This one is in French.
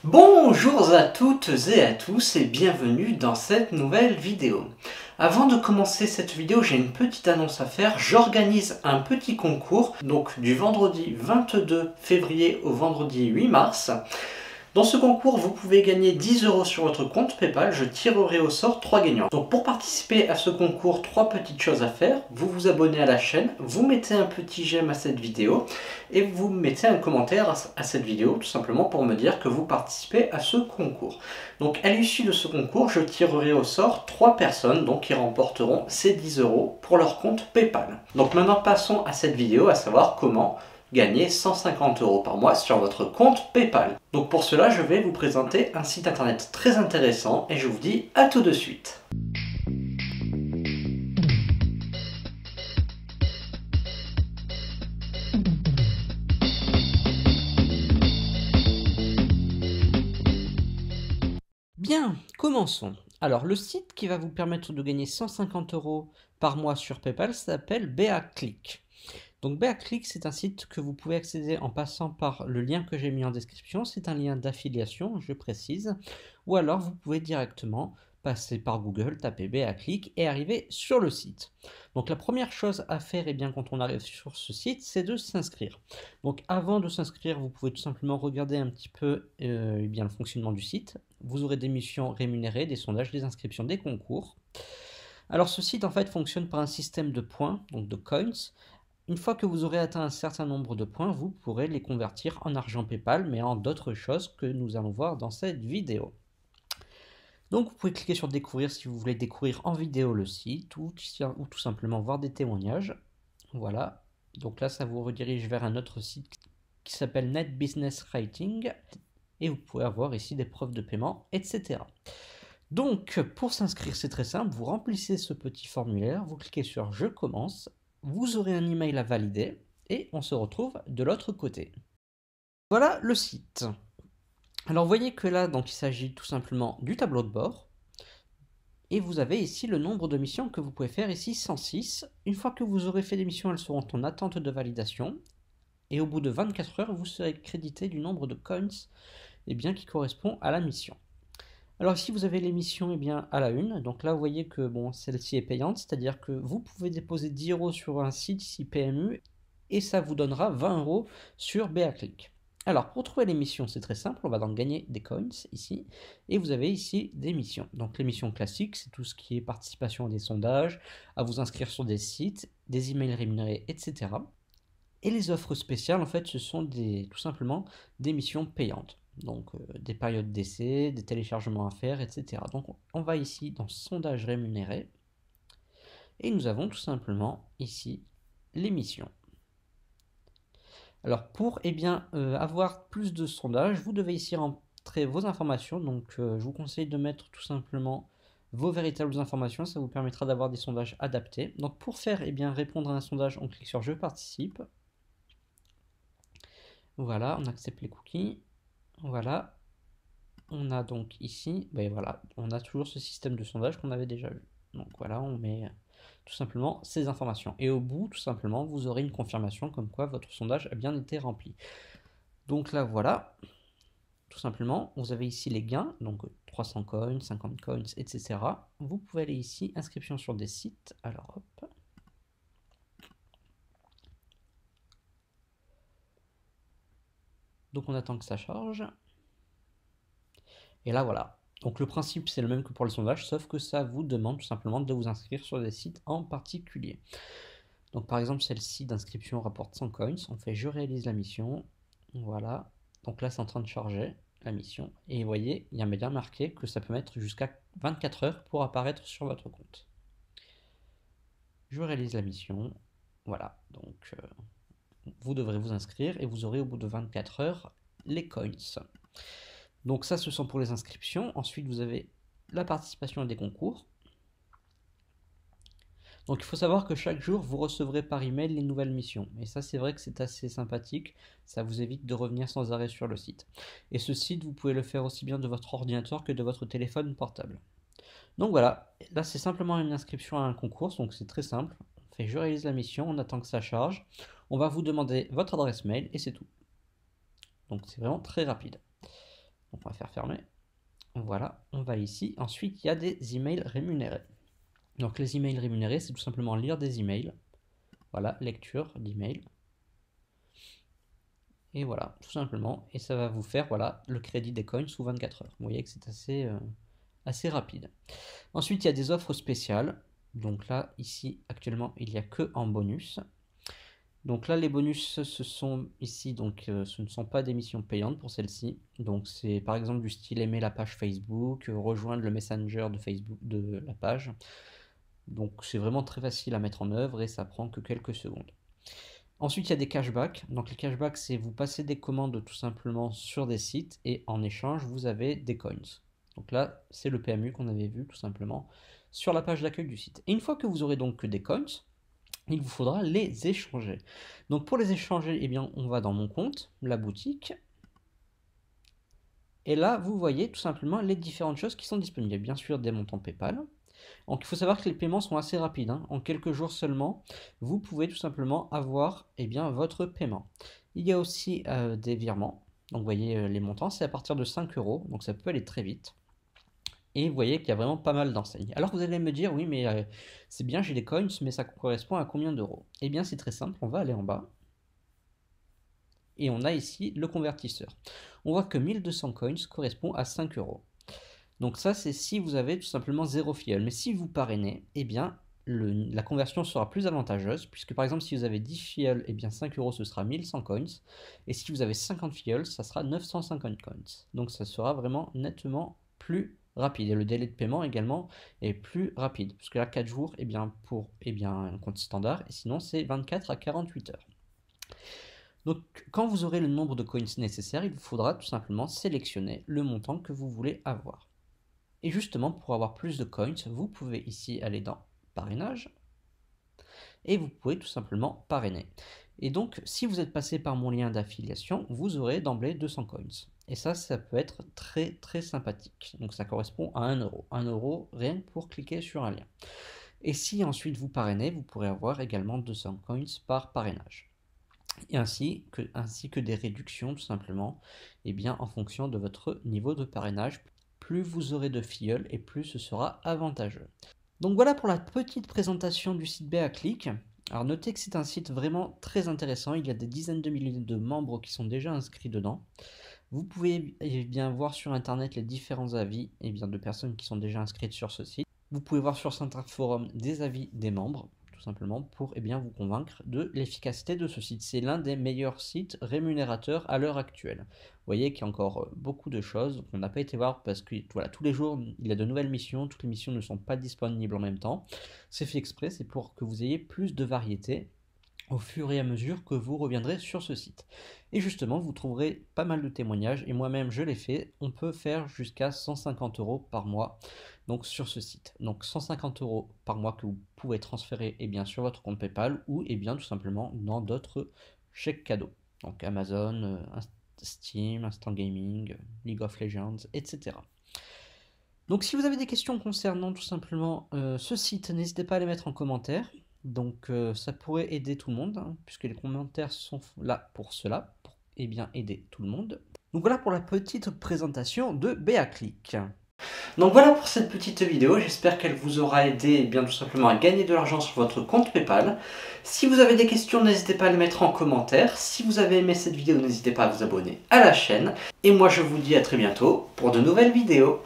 Bonjour à toutes et à tous et bienvenue dans cette nouvelle vidéo. Avant de commencer cette vidéo, j'ai une petite annonce à faire. J'organise un petit concours, donc du vendredi 22 février au vendredi 8 mars. Dans ce concours, vous pouvez gagner 10 € sur votre compte PayPal. Je tirerai au sort 3 gagnants. Donc pour participer à ce concours, 3 petites choses à faire. Vous vous abonnez à la chaîne, vous mettez un petit j'aime à cette vidéo et vous mettez un commentaire à cette vidéo, tout simplement pour me dire que vous participez à ce concours. Donc à l'issue de ce concours, je tirerai au sort 3 personnes donc, qui remporteront ces 10 € pour leur compte PayPal. Donc maintenant passons à cette vidéo, à savoir comment gagner 150 € par mois sur votre compte PayPal. Donc pour cela, je vais vous présenter un site internet très intéressant et je vous dis à tout de suite. Bien, commençons. Alors le site qui va vous permettre de gagner 150 € par mois sur PayPal s'appelle BAClick. Donc BAClick, c'est un site que vous pouvez accéder en passant par le lien que j'ai mis en description. C'est un lien d'affiliation, je précise. Ou alors vous pouvez directement passer par Google, taper BAClick et arriver sur le site. Donc la première chose à faire quand on arrive sur ce site, c'est de s'inscrire. Donc avant de s'inscrire, vous pouvez tout simplement regarder un petit peu le fonctionnement du site. Vous aurez des missions rémunérées, des sondages, des inscriptions, des concours. Alors ce site en fait fonctionne par un système de points, donc de coins. Une fois que vous aurez atteint un certain nombre de points, vous pourrez les convertir en argent PayPal, mais en d'autres choses que nous allons voir dans cette vidéo. Donc vous pouvez cliquer sur découvrir si vous voulez découvrir en vidéo le site ou tout simplement voir des témoignages. Voilà, donc là ça vous redirige vers un autre site qui s'appelle Net Business Rating et vous pouvez avoir ici des preuves de paiement, etc. Donc pour s'inscrire c'est très simple, vous remplissez ce petit formulaire, vous cliquez sur je commence, vous aurez un email à valider et on se retrouve de l'autre côté. Voilà le site. Alors vous voyez que là donc il s'agit tout simplement du tableau de bord et vous avez ici le nombre de missions que vous pouvez faire ici 106. Une fois que vous aurez fait des missions, elles seront en attente de validation et au bout de 24 heures vous serez crédité du nombre de coins qui correspond à la mission. Alors ici vous avez les missions à la une, donc là vous voyez que celle-ci est payante, c'est-à-dire que vous pouvez déposer 10 € sur un site ici PMU et ça vous donnera 20 € sur BAClick. Alors pour trouver les missions c'est très simple, on va donc gagner des coins ici et vous avez ici des missions. Donc les missions classiques c'est tout ce qui est participation à des sondages, à vous inscrire sur des sites, des emails rémunérés, etc. Et les offres spéciales en fait ce sont tout simplement des missions payantes. Donc des périodes d'essai, des téléchargements à faire, etc. Donc on va ici dans sondage rémunéré et nous avons tout simplement ici les missions. Alors pour avoir plus de sondages, vous devez ici rentrer vos informations. Donc je vous conseille de mettre tout simplement vos véritables informations, ça vous permettra d'avoir des sondages adaptés. Donc pour faire répondre à un sondage, on clique sur je participe. Voilà, on accepte les cookies. Voilà, on a donc ici, voilà, on a toujours ce système de sondage qu'on avait déjà vu. Donc voilà, on met tout simplement ces informations. Et au bout, tout simplement, vous aurez une confirmation comme quoi votre sondage a bien été rempli. Donc là, voilà, tout simplement, vous avez ici les gains, donc 300 coins, 50 coins, etc. Vous pouvez aller ici, inscription sur des sites. Alors hop. Donc on attend que ça charge. Et là voilà. Donc le principe c'est le même que pour le sondage, sauf que ça vous demande tout simplement de vous inscrire sur des sites en particulier. Donc par exemple celle-ci d'inscription rapporte 100 coins, on fait je réalise la mission, voilà. Donc là c'est en train de charger la mission, et vous voyez, il y a bien marqué que ça peut mettre jusqu'à 24 heures pour apparaître sur votre compte. Je réalise la mission, voilà, donc vous devrez vous inscrire et vous aurez au bout de 24 heures les coins. Donc ça, ce sont pour les inscriptions. Ensuite, vous avez la participation à des concours. Donc il faut savoir que chaque jour, vous recevrez par email les nouvelles missions. Et ça, c'est vrai que c'est assez sympathique. Ça vous évite de revenir sans arrêt sur le site. Et ce site, vous pouvez le faire aussi bien de votre ordinateur que de votre téléphone portable. Donc voilà, là c'est simplement une inscription à un concours, donc c'est très simple. On fait je réalise la mission, on attend que ça charge. On va vous demander votre adresse mail et c'est tout. Donc c'est vraiment très rapide. Donc on va faire fermer. Voilà, on va ici. Ensuite, il y a des emails rémunérés. Donc les emails rémunérés, c'est tout simplement lire des emails. Voilà, lecture d'emails. Et voilà, tout simplement. Et ça va vous faire voilà, le crédit des coins sous 24 heures. Vous voyez que c'est assez rapide. Ensuite, il y a des offres spéciales. Donc là, ici, actuellement, il n'y a que en bonus. Donc là, les bonus, ce sont ici, donc ce ne sont pas des missions payantes pour celle-ci. Donc c'est par exemple du style aimer la page Facebook, rejoindre le messenger de Facebook de la page. Donc c'est vraiment très facile à mettre en œuvre et ça prend que quelques secondes. Ensuite, il y a des cashbacks. Donc les cashbacks, c'est vous passez des commandes tout simplement sur des sites et en échange, vous avez des coins. Donc là, c'est le PMU qu'on avait vu tout simplement sur la page d'accueil du site. Et une fois que vous aurez donc des coins, il vous faudra les échanger. Donc pour les échanger, eh bien, on va dans mon compte, la boutique. Et là, vous voyez tout simplement les différentes choses qui sont disponibles. Il y a bien sûr des montants PayPal. Donc il faut savoir que les paiements sont assez rapides. En quelques jours seulement, vous pouvez tout simplement avoir votre paiement. Il y a aussi des virements. Donc vous voyez les montants, c'est à partir de 5 euros. Donc ça peut aller très vite. Et vous voyez qu'il y a vraiment pas mal d'enseignes. Alors vous allez me dire, oui, mais c'est bien, j'ai des coins, mais ça correspond à combien d'euros? Eh bien, c'est très simple, on va aller en bas. Et on a ici le convertisseur. On voit que 1200 coins correspond à 5 euros. Donc ça, c'est si vous avez tout simplement 0 filleul. Mais si vous parrainez, eh bien, la conversion sera plus avantageuse, puisque par exemple, si vous avez 10 filleuls, eh bien 5 euros, ce sera 1100 coins. Et si vous avez 50 filleuls, ça sera 950 coins. Donc ça sera vraiment nettement plus rapide. Et le délai de paiement également est plus rapide, puisque là, 4 jours, eh bien, pour un compte standard, et sinon, c'est 24 à 48 heures. Donc, quand vous aurez le nombre de coins nécessaires, il vous faudra tout simplement sélectionner le montant que vous voulez avoir. Et justement, pour avoir plus de coins, vous pouvez ici aller dans parrainage et vous pouvez tout simplement parrainer. Et donc, si vous êtes passé par mon lien d'affiliation, vous aurez d'emblée 200 coins. Et ça peut être très très sympathique. Donc ça correspond à 1 euro. 1 euro rien que pour cliquer sur un lien. Et si ensuite vous parrainez, vous pourrez avoir également 200 coins par parrainage. Et ainsi que des réductions tout simplement, en fonction de votre niveau de parrainage. Plus vous aurez de filleuls et plus ce sera avantageux. Donc voilà pour la petite présentation du site BAClick. Alors notez que c'est un site vraiment très intéressant, il y a des dizaines de milliers de membres qui sont déjà inscrits dedans. Vous pouvez voir sur internet les différents avis de personnes qui sont déjà inscrites sur ce site. Vous pouvez voir sur certains forums des avis des membres, tout simplement pour vous convaincre de l'efficacité de ce site. C'est l'un des meilleurs sites rémunérateurs à l'heure actuelle. Vous voyez qu'il y a encore beaucoup de choses qu'on n'a pas été voir parce que voilà, tous les jours il y a de nouvelles missions, toutes les missions ne sont pas disponibles en même temps. C'est fait exprès, c'est pour que vous ayez plus de variété au fur et à mesure que vous reviendrez sur ce site. Et justement, vous trouverez pas mal de témoignages, et moi-même je l'ai fait, on peut faire jusqu'à 150 euros par mois donc sur ce site. Donc 150 euros par mois que vous pouvez transférer sur votre compte PayPal ou tout simplement dans d'autres chèques cadeaux. Donc Amazon, Steam, Instant Gaming, League of Legends, etc. Donc si vous avez des questions concernant tout simplement ce site, n'hésitez pas à les mettre en commentaire. Donc ça pourrait aider tout le monde, puisque les commentaires sont là pour cela, pour aider tout le monde. Donc voilà pour la petite présentation de BAClick. Donc voilà pour cette petite vidéo, j'espère qu'elle vous aura aidé tout simplement à gagner de l'argent sur votre compte PayPal. Si vous avez des questions, n'hésitez pas à les mettre en commentaire. Si vous avez aimé cette vidéo, n'hésitez pas à vous abonner à la chaîne. Et moi je vous dis à très bientôt pour de nouvelles vidéos.